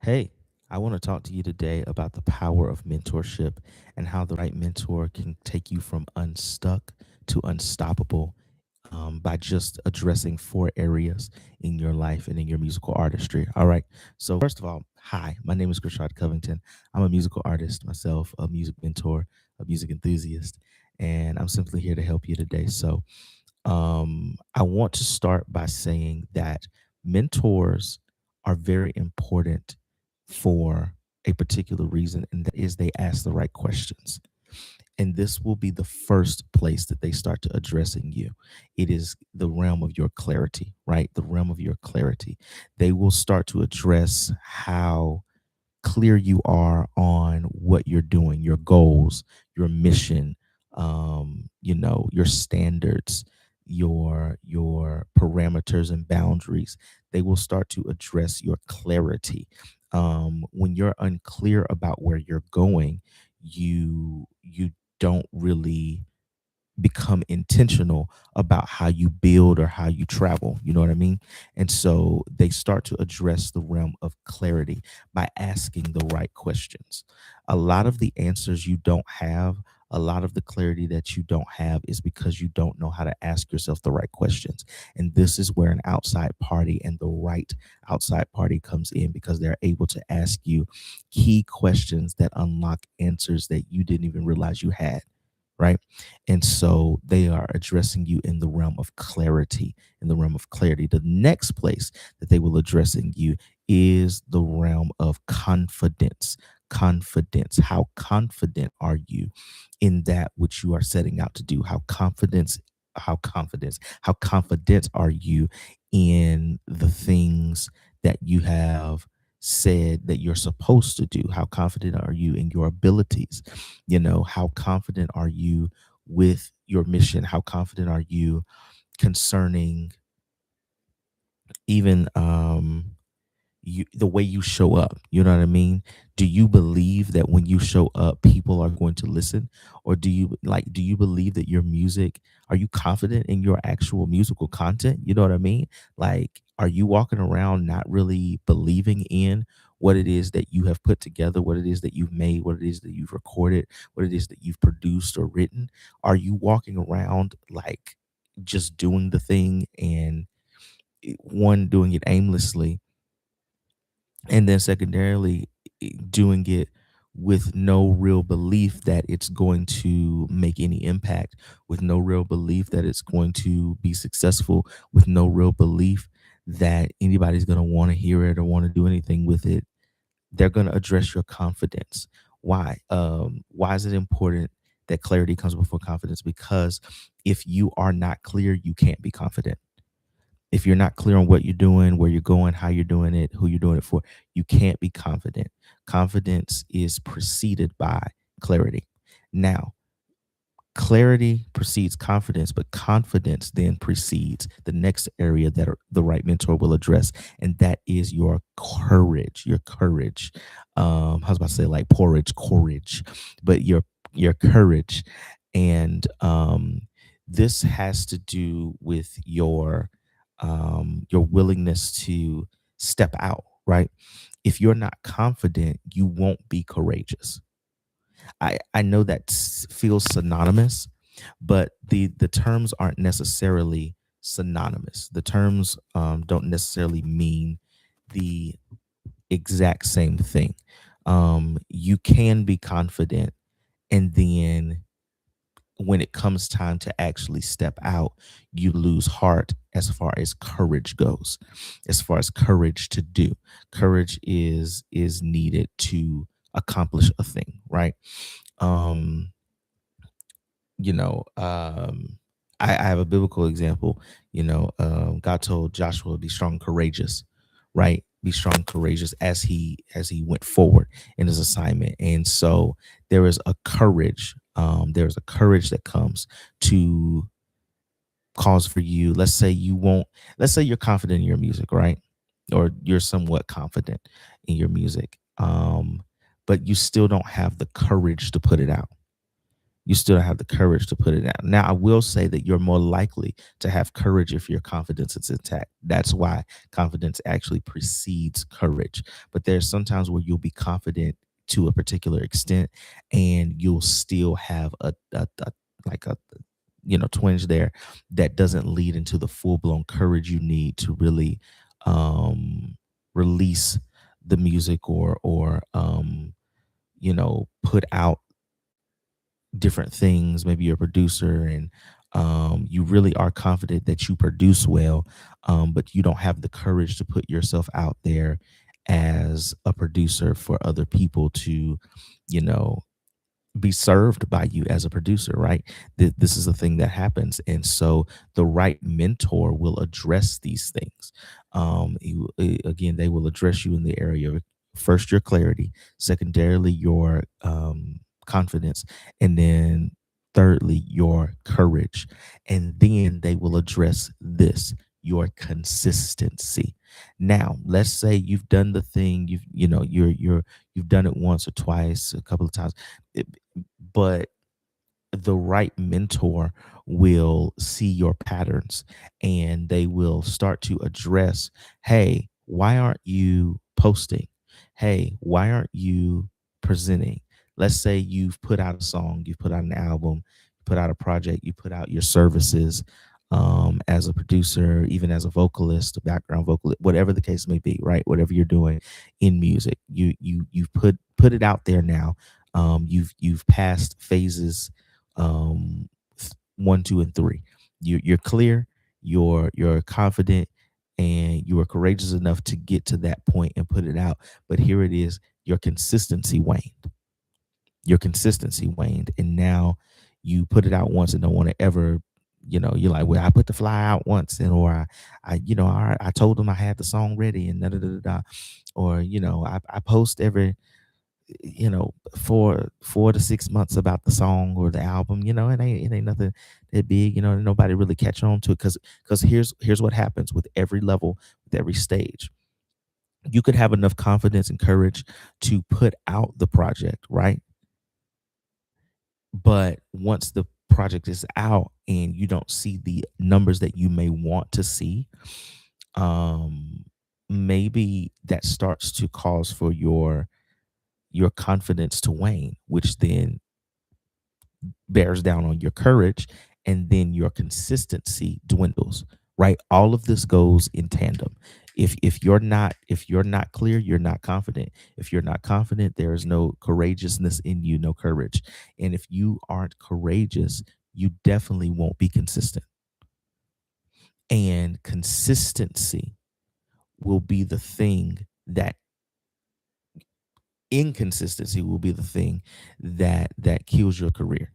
Hey, I want to talk to you today about the power of mentorship and how the right mentor can take you from unstuck to unstoppable by just addressing four areas in your life and in your musical artistry. All right. So, first of all, hi, my name is Grishad Covington. I'm a musical artist myself, a music mentor, a music enthusiast, and I'm simply here to help you today. I want to start by saying that mentors are very important for a particular reason, and that is they ask the right questions. And this will be the first place that they start to addressing you. It is the realm of your clarity, right? The realm of your clarity. They will start to address how clear you are on what you're doing, your goals, your mission, your standards, your parameters and boundaries. They will start to address your clarity. When you're unclear about where you're going, you don't really become intentional about how you build or how you travel. You know what I mean? And so they start to address the realm of clarity by asking the right questions. A lot of the answers you don't have, a lot of the clarity that you don't have is because you don't know how to ask yourself the right questions. And this is where an outside party and the right outside party comes in, because they're able to ask you key questions that unlock answers that you didn't even realize you had, right? And so they are addressing you in the realm of clarity. In the realm of clarity, the next place that they will addressing you is the realm of confidence. Confidence. How confident are you in that which you are setting out to do? How confident are you in the things that you have said that you're supposed to do? How confident are you in your abilities? How confident are you with your mission? How confident are you concerning even the way you show up? You know what I mean? Do you believe that when you show up people are going to listen? Or do you believe that your music, are you confident in your actual musical content? You know what I mean? Like, are you walking around not really believing in what it is that you have put together, what it is that you've made, what it is that you've recorded, what it is that you've produced or written? Are you walking around like just doing the thing, and one, doing it aimlessly, and then secondarily doing it with no real belief that it's going to make any impact, with no real belief that it's going to be successful, with no real belief that anybody's going to want to hear it or want to do anything with it? They're going to address your confidence. Why is it important that clarity comes before confidence? Because if you are not clear, you can't be confident. If you're not clear on what you're doing, where you're going, how you're doing it, who you're doing it for, you can't be confident. Confidence is preceded by clarity. Now, clarity precedes confidence, but confidence then precedes the next area that the right mentor will address, and that is your courage. Your courage. I was about to say like porridge, courage, but your courage, and this has to do with your willingness to step out. Right? If you're not confident, you won't be courageous. I know that feels synonymous, but the terms aren't necessarily synonymous. The terms don't necessarily mean the exact same thing. You can be confident, and then when it comes time to actually step out, you lose heart as far as courage goes. As far as courage to do, courage is needed to accomplish a thing, right? um you know um I have a biblical example. God told Joshua, be strong and courageous, right? Be strong and courageous as he went forward in his assignment. And so there is a courage that comes to cause for you. Let's say you're confident in your music, right? Or you're somewhat confident in your music, but you still don't have the courage to put it out. You still have the courage to put it out. Now, I will say that you're more likely to have courage if your confidence is intact. That's why confidence actually precedes courage. But there's sometimes where you'll be confident to a particular extent, and you'll still have a like a twinge there that doesn't lead into the full blown courage you need to really release the music, or put out different things. Maybe you're a producer, and you really are confident that you produce well, but you don't have the courage to put yourself out there as a producer for other people to, you know, be served by you as a producer, right? This is a thing that happens, and so the right mentor will address these things. Again, they will address you in the area of, first, your clarity, secondarily your confidence, and then thirdly your courage, and then they will address this, your consistency. Now, let's say you've done the thing, you've done it once or twice, a couple of times, it- but the right mentor will see your patterns, and they will start to address, hey, why aren't you posting? Hey, why aren't you presenting? Let's say you've put out a song, you've put out an album, you put out a project, you put out your services, as a producer, even as a vocalist, a background vocalist, whatever the case may be, right? Whatever you're doing in music, you've put it out there now. You've passed phases, um, 1, 2, and 3. You're clear, you're confident, and you are courageous enough to get to that point and put it out. But here it is, your consistency waned. Your consistency waned, and now you put it out once and don't want to ever. You're like, well, I put the fly out once, and or I told them I had the song ready, and da da da da, da. Or I post every 4 to 6 months about the song or the album. It ain't nothing that big. Nobody really catch on to it, because here's what happens with every level, with every stage. You could have enough confidence and courage to put out the project, right? But once the project is out and you don't see the numbers that you may want to see, um maybe that starts to cause for your confidence to wane, which then bears down on your courage, and then your consistency dwindles, right? All of this goes in tandem. If you're not clear, you're not confident. If you're not confident, there is no courageousness in you, no courage. And if you aren't courageous, you definitely won't be consistent. And consistency will be the thing that inconsistency will be the thing that kills your career.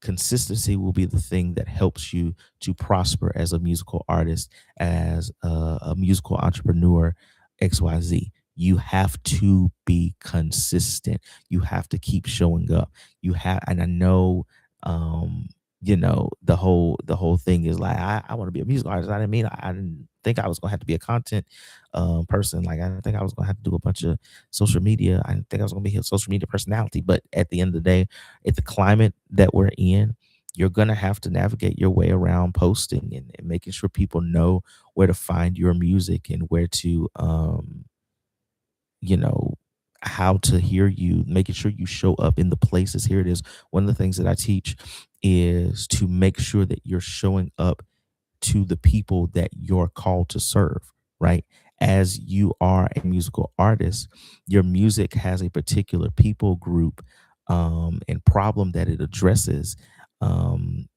Consistency will be the thing that helps you to prosper as a musical artist, as a musical entrepreneur, XYZ. You have to be consistent. You have to keep showing up. And I know, the whole thing is like, I want to be a musical artist. I didn't think I was gonna have to be a content person. Like, I didn't think I was gonna have to do a bunch of social media. I didn't think I was gonna be a social media personality. But at the end of the day, at the climate that we're in, you're gonna have to navigate your way around posting, and making sure people know where to find your music, and where to you know how to hear you, making sure you show up in the places. Here it is. One of the things that I teach is to make sure that you're showing up to the people that you're called to serve, right? As you are a musical artist, your music has a particular people group, and problem that it addresses. Um,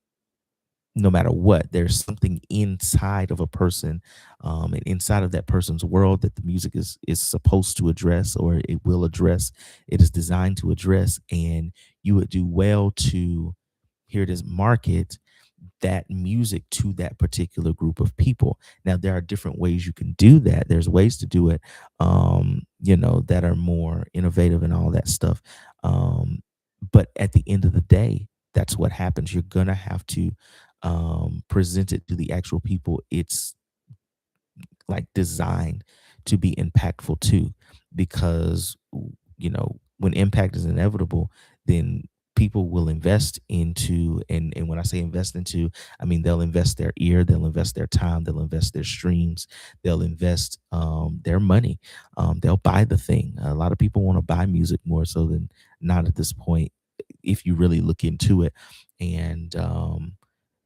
no matter what, there's something inside of a person, and inside of that person's world, that the music is supposed to address, or it will address. It is designed to address, and you would do well to, here it is, market that music to that particular group of people. Now, there are different ways you can do that. There's ways to do it, that are more innovative and all that stuff. But at the end of the day, that's what happens. You're gonna have to present it to the actual people it's like designed to be impactful to, because when impact is inevitable, then people will invest into, and when I say invest into, I mean they'll invest their ear, they'll invest their time, they'll invest their streams, they'll invest their money. They'll buy the thing. A lot of people want to buy music more so than not at this point, if you really look into it. And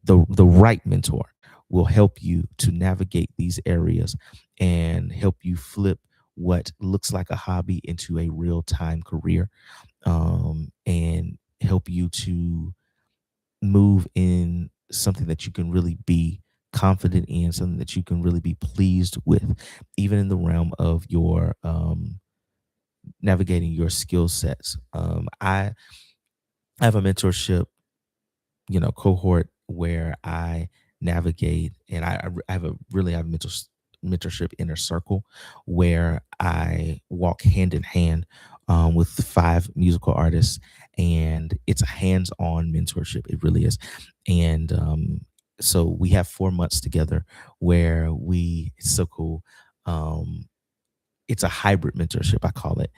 the right mentor will help you to navigate these areas and help you flip what looks like a hobby into a real time career, and help you to move in something that you can really be confident in, something that you can really be pleased with, even in the realm of your navigating your skill sets. I have a mentorship, cohort where I navigate, and I have a really have mentorship inner circle where I walk hand in hand with five musical artists, and it's a hands-on mentorship. It really is, and so we have 4 months together where it's so cool. Um, it's a hybrid mentorship, I call it.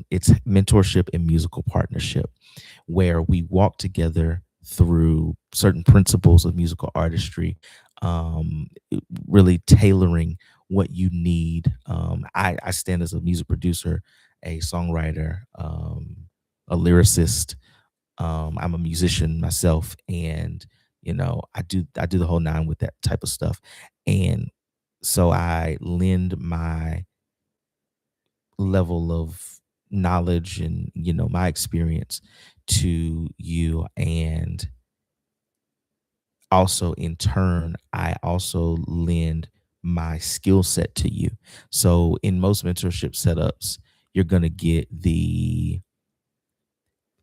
It's mentorship and musical partnership, where we walk together through certain principles of musical artistry, really tailoring what you need. I stand as a music producer, a songwriter, a lyricist. I'm a musician myself, and I do the whole nine with that type of stuff. And so I lend my level of knowledge and my experience to you, and also in turn I also lend my skill set to you. So in most mentorship setups, you're going to get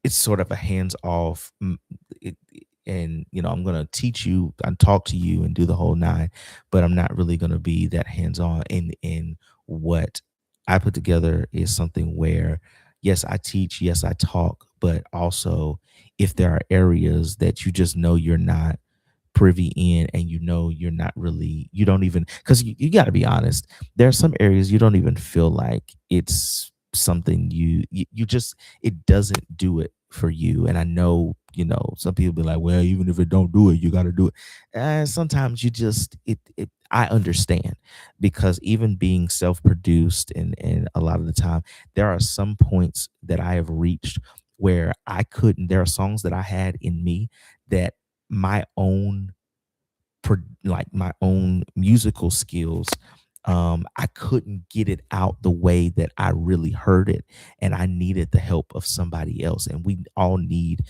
it's sort of a hands off, and I'm going to teach you and talk to you and do the whole nine, but I'm not really going to be that hands on. In what I put together is something where, yes, I teach, yes, I talk, but also if there are areas that you just know you're not privy in, and you're not really, you don't even, because you got to be honest, there are some areas you don't even feel like it's something you just, it doesn't do it for you. And I know, some people be like, well, even if it don't do it, you got to do it. And sometimes you just, I understand, because even being self-produced, and a lot of the time there are some points that I have reached where I couldn't, there are songs that I had in me that my own like my own musical skills, I couldn't get it out the way that I really heard it, and I needed the help of somebody else, and we all need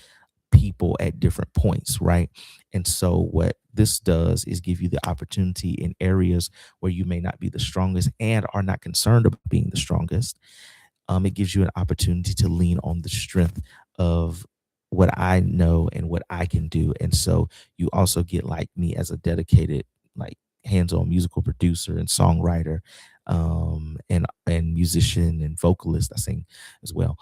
people at different points, right? And so what this does is give you the opportunity in areas where you may not be the strongest and are not concerned about being the strongest. It gives you an opportunity to lean on the strength of what I know and what I can do. And so you also get like me as a dedicated, like hands-on musical producer and songwriter, and musician and vocalist. I sing as well.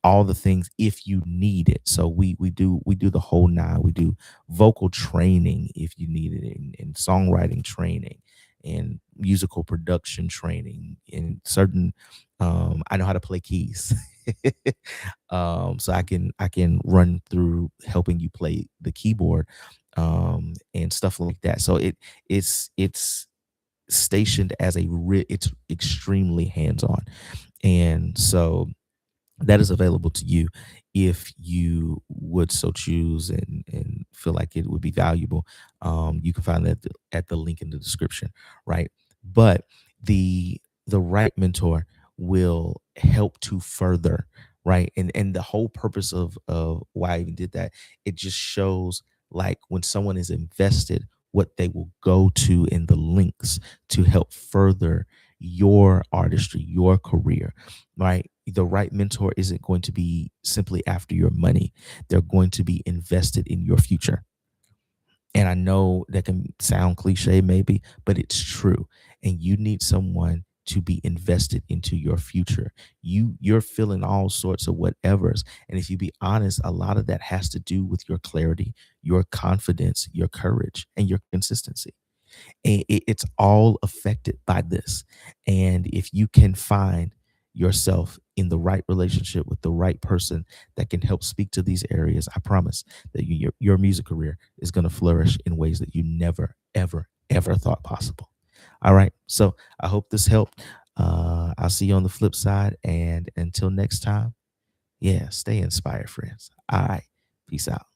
All the things if you need it. So we do the whole nine. We do vocal training if you need it, and songwriting training and musical production training in certain, I know how to play keys. So I can run through helping you play the keyboard, and stuff like that. So it's stationed as it's extremely hands-on. And so that is available to you if you would so choose, and feel like it would be valuable. You can find that at the link in the description, right? But the right mentor will help to further, right? And the whole purpose of why I even did that, it just shows, like, when someone is invested, what they will go to in the links to help further your artistry, your career, right? The right mentor isn't going to be simply after your money. They're going to be invested in your future. And I know that can sound cliche maybe, but it's true. And you need someone to be invested into your future. You're feeling all sorts of whatevers. And if you be honest, a lot of that has to do with your clarity, your confidence, your courage, and your consistency. And it's all affected by this. And if you can find yourself in the right relationship with the right person that can help speak to these areas, I promise that your music career is going to flourish in ways that you never, ever, ever thought possible. All right. So I hope this helped. I'll see you on the flip side. And until next time, yeah, stay inspired, friends. All right. Peace out.